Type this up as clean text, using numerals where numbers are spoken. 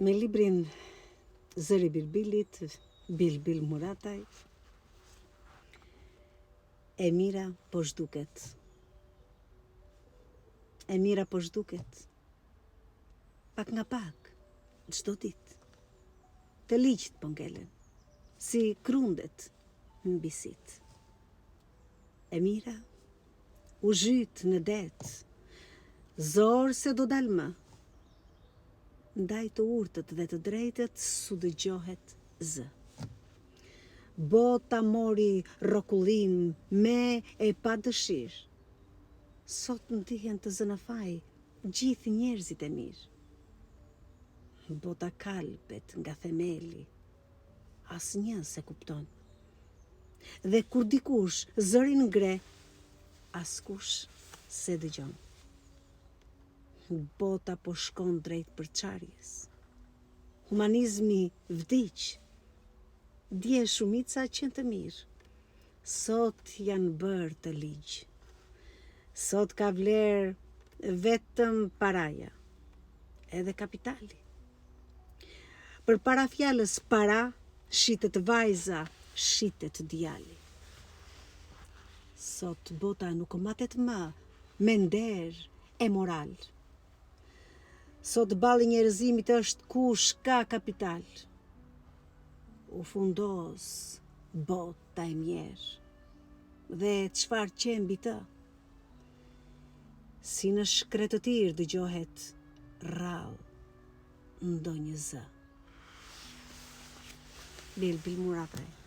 Me librin Zëri Bilbilit, Bilbil Murataj, e mira po zhduket. E mira po zhduket. Pak nga pak, çdo ditë. Të ligjt po ngelen, si krundet mbi sit. E mira u zhyt në det, zor se do dal më. Ndaj të urtët dhe të drejtët su dëgjohet zë. Bota mori rrokullim me e pa dëshirë. Sot ndihen të zënëfaj gjithë njerëzit e mirë. Bota kalpet nga themeli, asnjë se kupton. Dhe kur dikush zërin ngre, askush se dëgjon. Bota po shkon drejt përçarjes. Humanizmi vdiq. Dje shumica qenë të mirë. Sot janë bërë të ligj. Sot ka vlerë vetëm paraja, edhe kapitali. Për para fjalës para, shitet vajza, shitet djali. Sot bota nuk matet më me nder e moral. Sot balli njerëzimit është kush ka kapital. U fundos bota e mjerë. Dhe çfarë qen mbi të? Si në shkretëtir dëgjohet rrallë ndonjë zë. Bilbil Murataj.